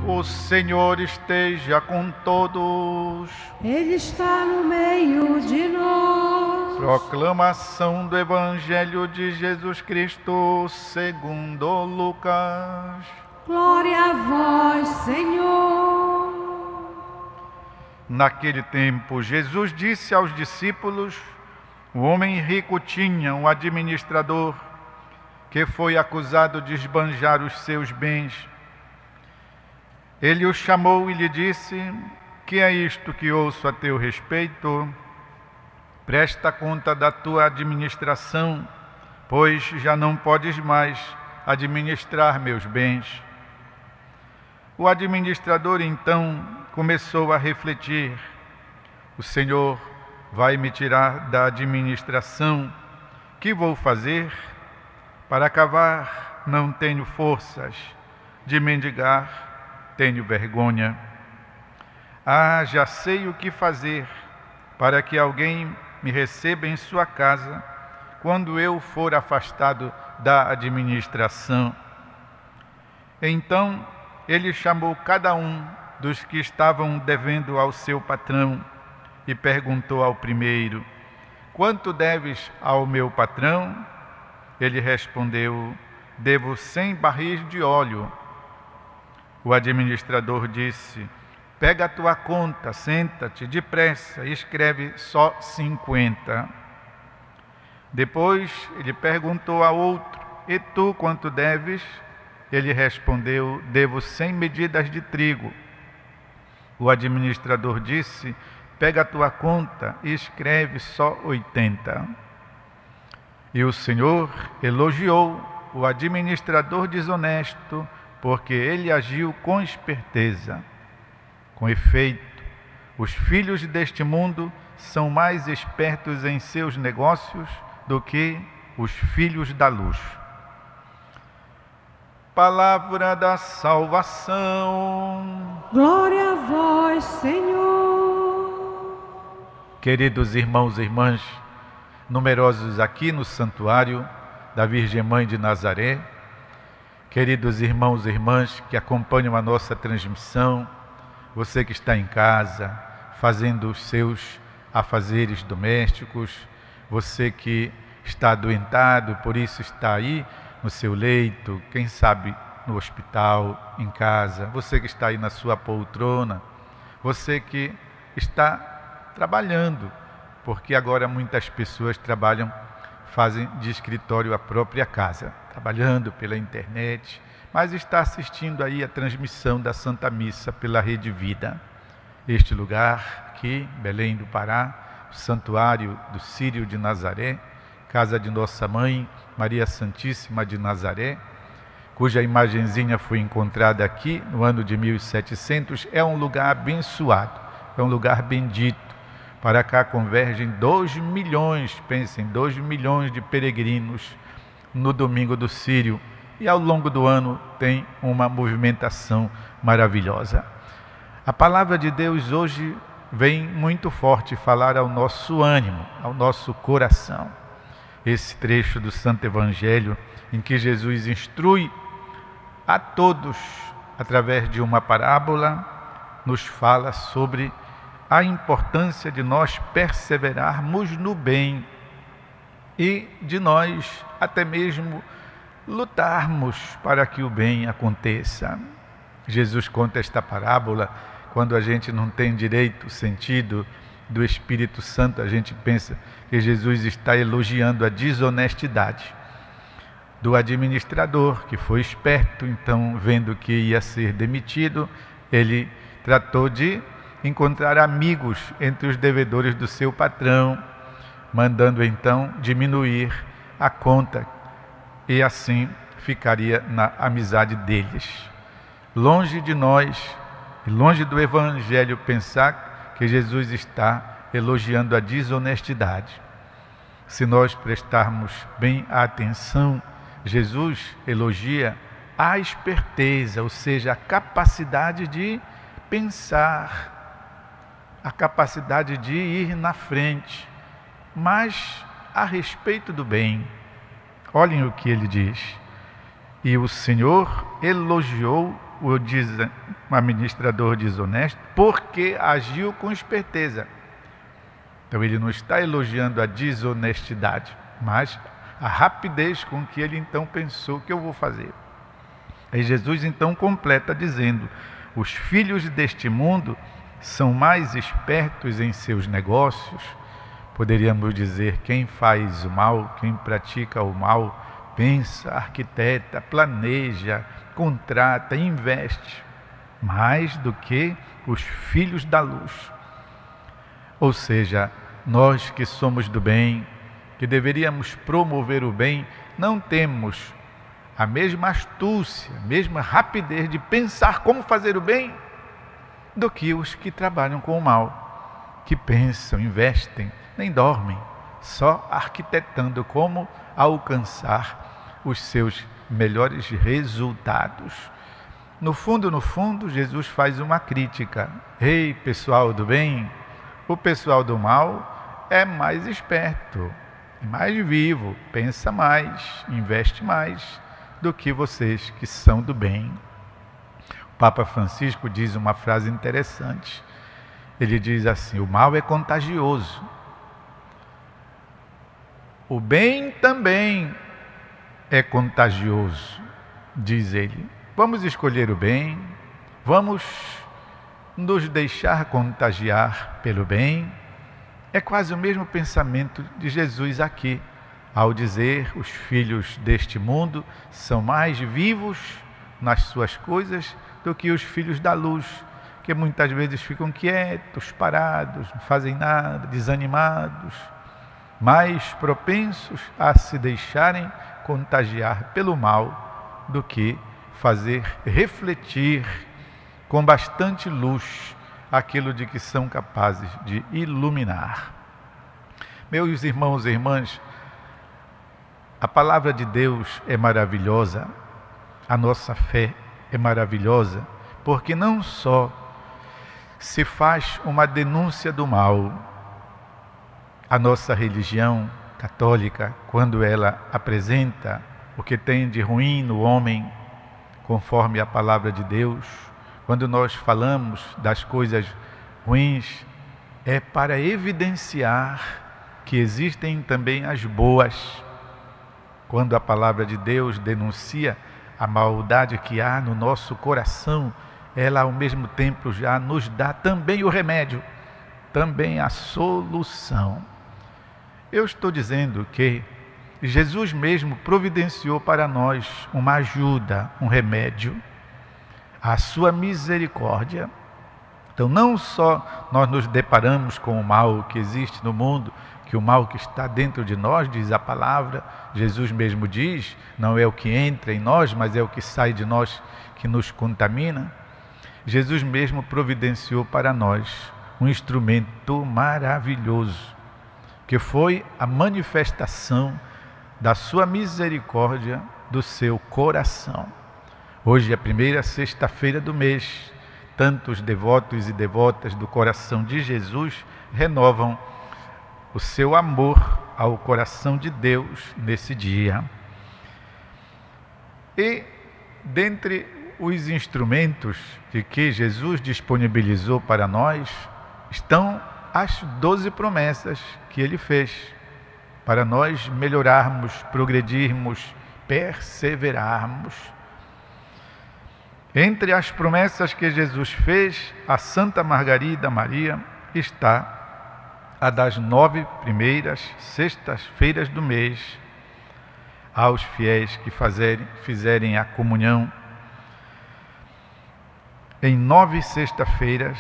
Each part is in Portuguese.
O Senhor esteja com todos. Ele está no meio de nós. Proclamação do Evangelho de Jesus Cristo segundo Lucas. Glória a vós, Senhor. Naquele tempo, Jesus disse aos discípulos: o homem rico tinha um administrador que foi acusado de esbanjar os seus bens. Ele o chamou e lhe disse: que é isto que ouço a teu respeito? Presta conta da tua administração, pois já não podes mais administrar meus bens. O administrador então começou a refletir: o Senhor vai me tirar da administração, que vou fazer? Para cavar não tenho forças, de mendigar tenho vergonha. Já sei o que fazer para que alguém me receba em sua casa quando eu for afastado da administração. Então ele chamou cada um dos que estavam devendo ao seu patrão e perguntou ao primeiro: quanto deves ao meu patrão? Ele respondeu: devo 100 barris de óleo. O administrador disse: pega a tua conta, senta-te depressa e escreve só 50. Depois ele perguntou a outro: e tu quanto deves? Ele respondeu: devo 100 medidas de trigo. O administrador disse: pega a tua conta e escreve só 80. E o Senhor elogiou o administrador desonesto, porque ele agiu com esperteza. Com efeito, os filhos deste mundo são mais espertos em seus negócios do que os filhos da luz. Palavra da salvação. Glória a vós, Senhor. Queridos irmãos e irmãs, numerosos aqui no santuário da Virgem Mãe de Nazaré, queridos irmãos e irmãs que acompanham a nossa transmissão, você que está em casa, fazendo os seus afazeres domésticos, você que está adoentado, por isso está aí no seu leito, quem sabe no hospital, em casa, você que está aí na sua poltrona, você que está trabalhando, porque agora muitas pessoas fazem de escritório a própria casa, trabalhando pela internet, mas está assistindo aí a transmissão da Santa Missa pela Rede Vida. Este lugar aqui, Belém do Pará, o Santuário do Círio de Nazaré, casa de Nossa Mãe, Maria Santíssima de Nazaré, cuja imagenzinha foi encontrada aqui no ano de 1700, é um lugar abençoado, é um lugar bendito. Para cá convergem 2 milhões, pensem, 2 milhões de peregrinos no domingo do Círio. E ao longo do ano tem uma movimentação maravilhosa. A palavra de Deus hoje vem muito forte falar ao nosso ânimo, ao nosso coração. Esse trecho do Santo Evangelho em que Jesus instrui a todos, através de uma parábola, nos fala sobre a importância de nós perseverarmos no bem e de nós até mesmo lutarmos para que o bem aconteça. Jesus conta esta parábola quando a gente não tem direito, sentido do Espírito Santo, a gente pensa que Jesus está elogiando a desonestidade do administrador, que foi esperto, então vendo que ia ser demitido, ele tratou de encontrar amigos entre os devedores do seu patrão, mandando então diminuir a conta e assim ficaria na amizade deles. Longe de nós, e longe do Evangelho pensar que Jesus está elogiando a desonestidade. Se nós prestarmos bem atenção, Jesus elogia a esperteza, ou seja, a capacidade de pensar, a capacidade de ir na frente, mas a respeito do bem. Olhem o que ele diz: e o Senhor elogiou o administrador desonesto porque agiu com esperteza. Então ele não está elogiando a desonestidade, mas a rapidez com que ele então pensou: o que eu vou fazer? Aí Jesus então completa dizendo: os filhos deste mundo são mais espertos em seus negócios. Poderíamos dizer, quem faz o mal, quem pratica o mal, pensa, arquiteta, planeja, contrata, investe, mais do que os filhos da luz. Ou seja, nós que somos do bem, que deveríamos promover o bem, não temos a mesma astúcia, a mesma rapidez de pensar como fazer o bem do que os que trabalham com o mal, que pensam, investem, nem dormem, só arquitetando como alcançar os seus melhores resultados. No fundo, Jesus faz uma crítica: ei, pessoal do bem, o pessoal do mal é mais esperto, é mais vivo, pensa mais, investe mais do que vocês que são do bem. O Papa Francisco diz uma frase interessante. Ele diz assim: o mal é contagioso, o bem também é contagioso, diz ele. Vamos escolher o bem, vamos nos deixar contagiar pelo bem. É quase o mesmo pensamento de Jesus aqui, ao dizer: os filhos deste mundo são mais vivos nas suas coisas do que os filhos da luz, que muitas vezes ficam quietos, parados, não fazem nada, desanimados, mais propensos a se deixarem contagiar pelo mal do que fazer refletir com bastante luz aquilo de que são capazes de iluminar. Meus irmãos e irmãs, a palavra de Deus é maravilhosa, a nossa fé é maravilhosa, porque não só se faz uma denúncia do mal. A nossa religião católica, quando ela apresenta o que tem de ruim no homem, conforme a palavra de Deus, quando nós falamos das coisas ruins, é para evidenciar que existem também as boas. Quando a palavra de Deus denuncia a maldade que há no nosso coração, ela ao mesmo tempo já nos dá também o remédio, também a solução. Eu estou dizendo que Jesus mesmo providenciou para nós uma ajuda, um remédio, a sua misericórdia. Então não só nós nos deparamos com o mal que existe no mundo, que o mal que está dentro de nós, diz a palavra, Jesus mesmo diz, não é o que entra em nós, mas é o que sai de nós que nos contamina. Jesus mesmo providenciou para nós um instrumento maravilhoso, que foi a manifestação da sua misericórdia, do seu coração. Hoje é a primeira sexta-feira do mês. Tantos devotos e devotas do coração de Jesus renovam o seu amor ao coração de Deus nesse dia. E dentre os instrumentos de que Jesus disponibilizou para nós estão as 12 promessas que ele fez para nós melhorarmos, progredirmos, perseverarmos. Entre as promessas que Jesus fez a Santa Margarida Maria está a das 9 primeiras sextas-feiras do mês aos fiéis que fizerem a comunhão. Em 9 sexta-feiras,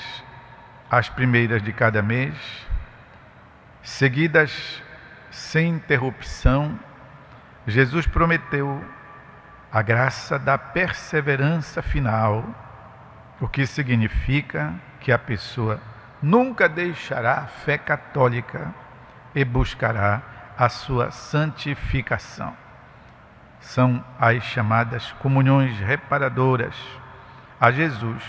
as primeiras de cada mês, seguidas sem interrupção, Jesus prometeu a graça da perseverança final, o que significa que a pessoa nunca deixará a fé católica e buscará a sua santificação. São as chamadas comunhões reparadoras a Jesus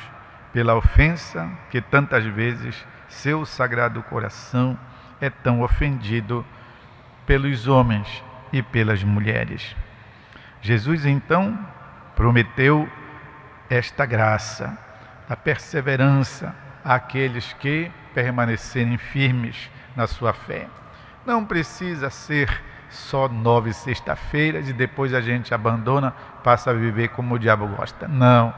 pela ofensa que tantas vezes seu sagrado coração é tão ofendido pelos homens e pelas mulheres. Jesus então prometeu esta graça da perseverança àqueles que permanecerem firmes na sua fé. Não precisa ser só 9 sexta-feiras e depois a gente abandona, passa a viver como o diabo gosta. Não.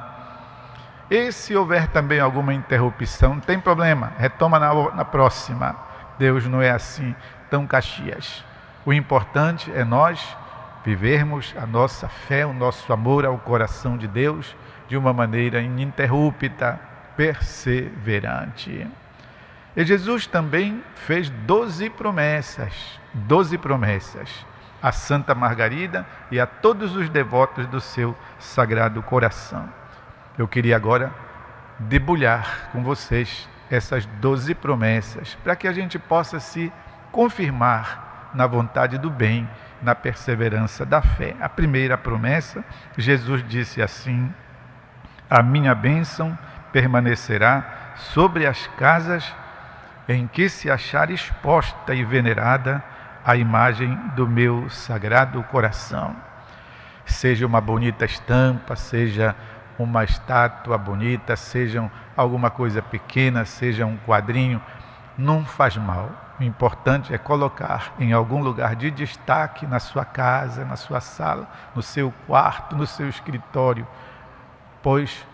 E se houver também alguma interrupção, não tem problema, retoma na próxima. Deus não é assim tão Caxias. O importante é nós vivermos a nossa fé, o nosso amor ao coração de Deus de uma maneira ininterrupta, perseverante. E Jesus também fez 12 promessas a Santa Margarida e a todos os devotos do seu Sagrado Coração. Eu queria agora debulhar com vocês essas 12 promessas, para que a gente possa se confirmar na vontade do bem, na perseverança da fé. A primeira promessa, Jesus disse assim: a minha bênção permanecerá sobre as casas em que se achar exposta e venerada a imagem do meu Sagrado Coração. Seja uma bonita estampa, seja uma estátua bonita, seja alguma coisa pequena, seja um quadrinho, não faz mal. O importante é colocar em algum lugar de destaque na sua casa, na sua sala, no seu quarto, no seu escritório, pois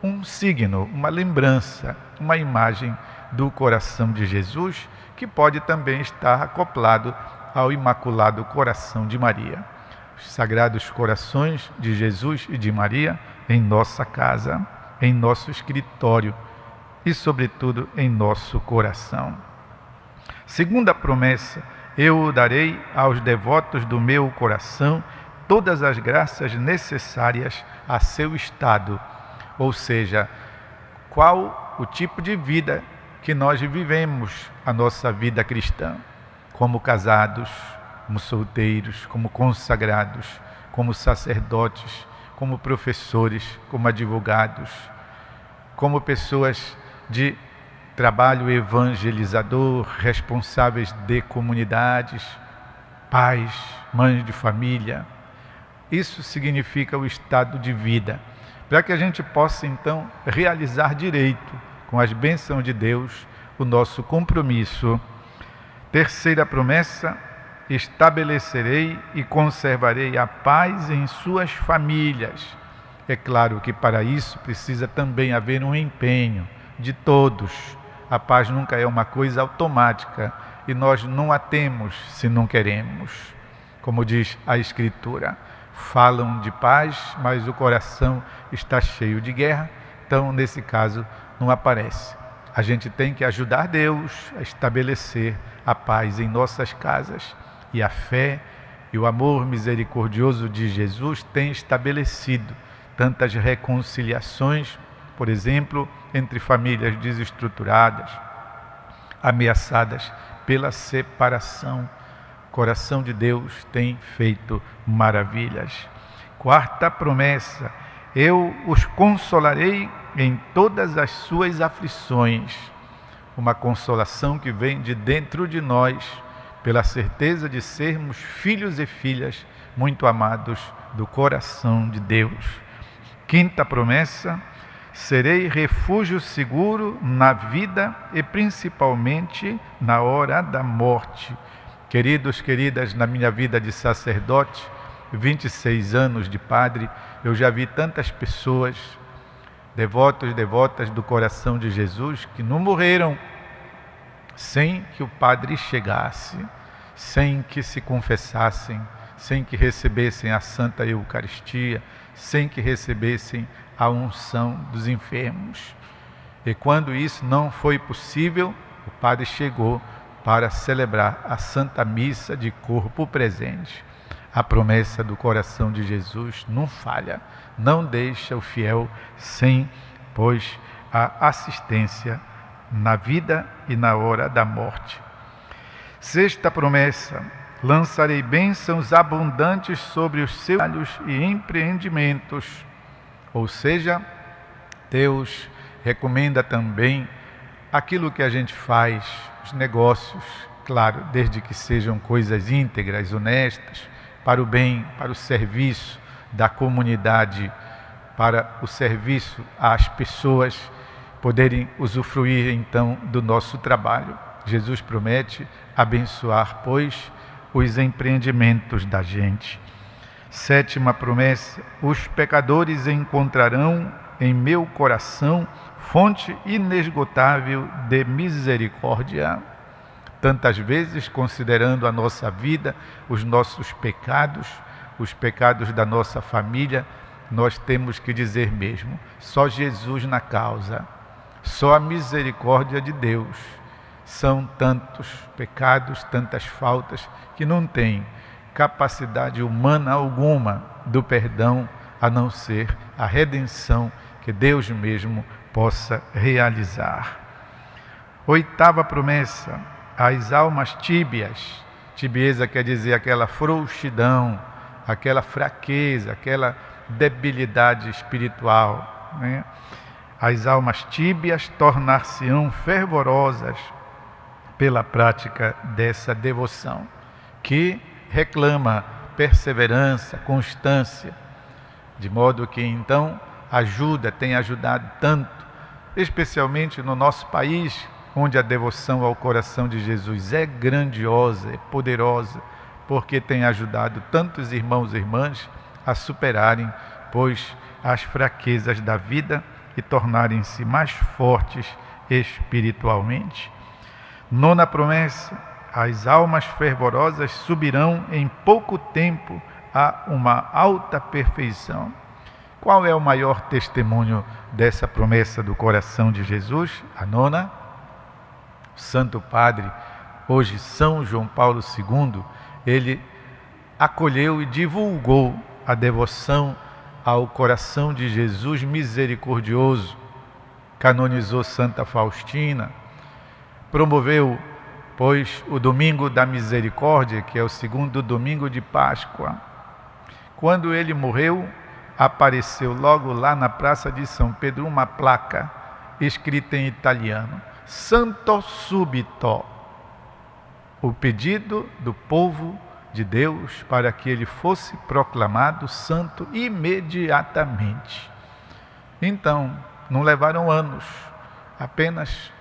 um signo, uma lembrança, uma imagem do coração de Jesus, que pode também estar acoplado ao Imaculado Coração de Maria. Os Sagrados Corações de Jesus e de Maria em nossa casa, em nosso escritório e, sobretudo, em nosso coração. Segunda promessa: eu darei aos devotos do meu coração todas as graças necessárias a seu estado, ou seja, qual o tipo de vida que nós vivemos a nossa vida cristã, como casados, como solteiros, como consagrados, como sacerdotes, como professores, como advogados, como pessoas de trabalho evangelizador, responsáveis de comunidades, pais, mães de família. Isso significa o estado de vida, para que a gente possa então realizar direito, com as bênçãos de Deus, o nosso compromisso. Terceira promessa: estabelecerei e conservarei a paz em suas famílias. É claro que para isso precisa também haver um empenho de todos. A paz nunca é uma coisa automática e nós não a temos se não queremos. Como diz a Escritura, falam de paz, mas o coração está cheio de guerra. Então, nesse caso, não aparece. A gente tem que ajudar Deus a estabelecer a paz em nossas casas. E a fé e o amor misericordioso de Jesus têm estabelecido tantas reconciliações, por exemplo, entre famílias desestruturadas, ameaçadas pela separação. O coração de Deus tem feito maravilhas. Quarta promessa: eu os consolarei em todas as suas aflições. Uma consolação que vem de dentro de nós, pela certeza de sermos filhos e filhas muito amados do coração de Deus. Quinta promessa: serei refúgio seguro na vida e principalmente na hora da morte. Queridos, queridas, na minha vida de sacerdote, 26 anos de padre, eu já vi tantas pessoas, devotos e devotas do coração de Jesus, que não morreram sem que o padre chegasse, sem que se confessassem, sem que recebessem a Santa Eucaristia, sem que recebessem a unção dos enfermos. E quando isso não foi possível, o padre chegou para celebrar a Santa Missa de corpo presente. A promessa do coração de Jesus não falha, não deixa o fiel sem, pois, a assistência na vida e na hora da morte. Sexta promessa: lançarei bênçãos abundantes sobre os seus trabalhos e empreendimentos. Ou seja, Deus recomenda também aquilo que a gente faz, os negócios, claro, desde que sejam coisas íntegras, honestas, para o bem, para o serviço da comunidade para o serviço às pessoas poderem usufruir então do nosso trabalho. Jesus promete abençoar, pois, os empreendimentos da gente. 7ª promessa: os pecadores encontrarão em meu coração fonte inesgotável de misericórdia. Tantas vezes, considerando a nossa vida, os nossos pecados, os pecados da nossa família, nós temos que dizer mesmo: só Jesus na causa, só a misericórdia de Deus. São tantos pecados, tantas faltas, que não tem capacidade humana alguma do perdão, a não ser a redenção que Deus mesmo possa realizar. 8ª promessa: as almas tíbias. Tibieza quer dizer aquela frouxidão, aquela fraqueza, aquela debilidade espiritual, né? As almas tíbias tornar-se-ão fervorosas pela prática dessa devoção, que reclama perseverança, constância, de modo que então tem ajudado tanto, especialmente no nosso país, onde a devoção ao coração de Jesus é grandiosa, é poderosa, porque tem ajudado tantos irmãos e irmãs a superarem, pois, as fraquezas da vida e tornarem-se mais fortes espiritualmente. 9ª promessa: as almas fervorosas subirão em pouco tempo a uma alta perfeição. Qual é o maior testemunho dessa promessa do coração de Jesus? A 9ª. Santo Padre, hoje São João Paulo II, ele acolheu e divulgou a devoção ao coração de Jesus misericordioso, canonizou Santa Faustina, promoveu, pois, o Domingo da Misericórdia, que é o 2º domingo de Páscoa. Quando ele morreu, apareceu logo lá na Praça de São Pedro uma placa escrita em italiano: Santo Subito, o pedido do povo de Deus para que ele fosse proclamado santo imediatamente. Então, não levaram anos, apenas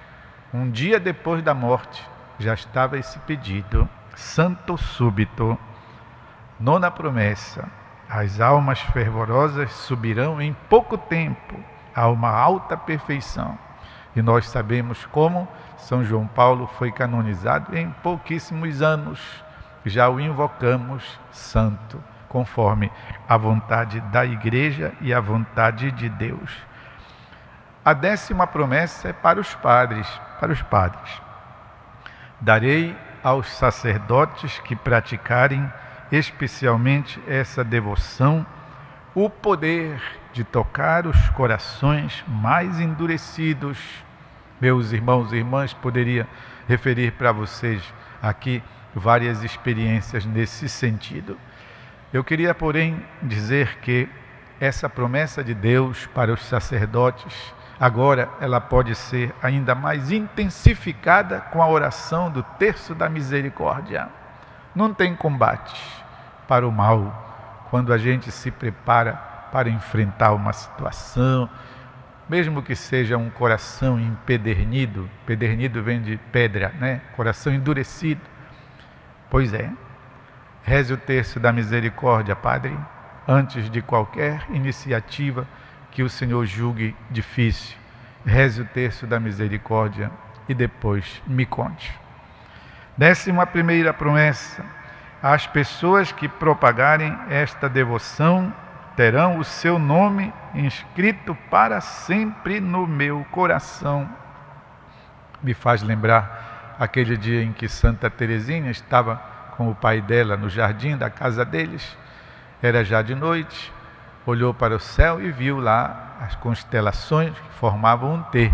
um dia depois da morte, já estava esse pedido, Santo Súbito. 9ª promessa: as almas fervorosas subirão em pouco tempo a uma alta perfeição. E nós sabemos como São João Paulo foi canonizado em pouquíssimos anos. Já o invocamos santo, conforme a vontade da Igreja e a vontade de Deus. A 10ª promessa é para os padres. Darei aos sacerdotes que praticarem especialmente essa devoção o poder de tocar os corações mais endurecidos. Meus irmãos e irmãs, poderia referir para vocês aqui várias experiências nesse sentido. Eu queria, porém, dizer que essa promessa de Deus para os sacerdotes, agora ela pode ser ainda mais intensificada com a oração do Terço da Misericórdia. Não tem combate para o mal quando a gente se prepara para enfrentar uma situação, mesmo que seja um coração empedernido. Pedernido vem de pedra, né? Coração endurecido. Pois é, reze o Terço da Misericórdia, Padre, antes de qualquer iniciativa que o Senhor julgue difícil. Reze o Terço da Misericórdia e depois me conte. 11ª promessa: as pessoas que propagarem esta devoção terão o seu nome inscrito para sempre no meu coração. Me faz lembrar aquele dia em que Santa Teresinha estava com o pai dela no jardim da casa deles. Era já de noite, olhou para o céu e viu lá as constelações que formavam um T.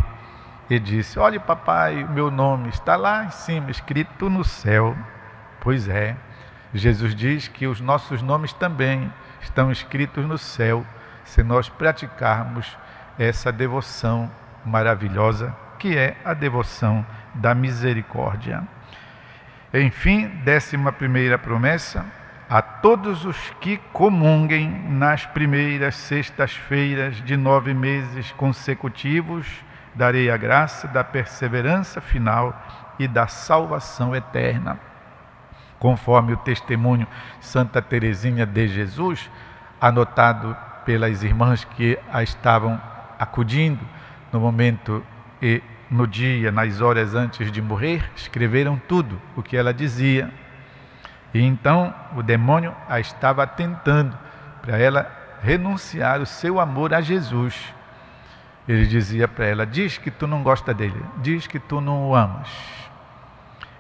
E disse: olhe, papai, o meu nome está lá em cima, escrito no céu. Pois é, Jesus diz que os nossos nomes também estão escritos no céu, se nós praticarmos essa devoção maravilhosa, que é a devoção da misericórdia. Enfim, 11ª promessa: a todos os que comunguem nas primeiras sextas-feiras de 9 meses consecutivos, darei a graça da perseverança final e da salvação eterna. Conforme o testemunho Santa Teresinha de Jesus, anotado pelas irmãs que a estavam acudindo no momento e no dia, nas horas antes de morrer, escreveram tudo o que ela dizia. E então o demônio a estava tentando para ela renunciar o seu amor a Jesus. Ele dizia para ela: diz que tu não gosta dele, diz que tu não o amas.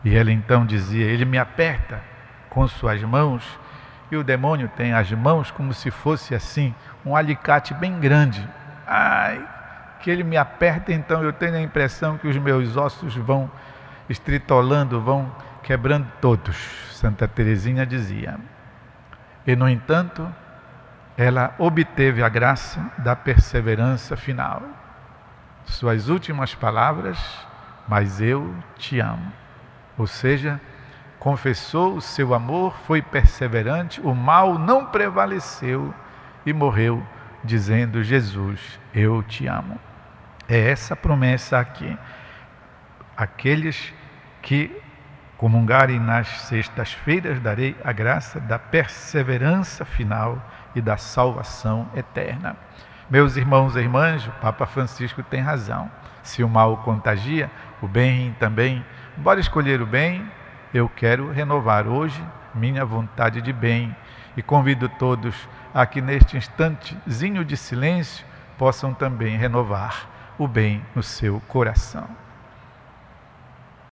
E ela então dizia: ele me aperta com suas mãos. E o demônio tem as mãos como se fosse assim, um alicate bem grande. Ai, que ele me aperta, então eu tenho a impressão que os meus ossos vão estritolando, vão quebrando todos. Santa Teresinha dizia. E no entanto, ela obteve a graça da perseverança final. Suas últimas palavras: mas eu te amo. Ou seja, confessou o seu amor, foi perseverante, o mal não prevaleceu e morreu dizendo: Jesus, eu te amo. É essa promessa aqui. Aqueles que comungarem nas sextas-feiras, darei a graça da perseverança final e da salvação eterna. Meus irmãos e irmãs, o Papa Francisco tem razão. Se o mal contagia, o bem também. Bora escolher o bem. Eu quero renovar hoje minha vontade de bem. E convido todos a que neste instantezinho de silêncio possam também renovar o bem no seu coração.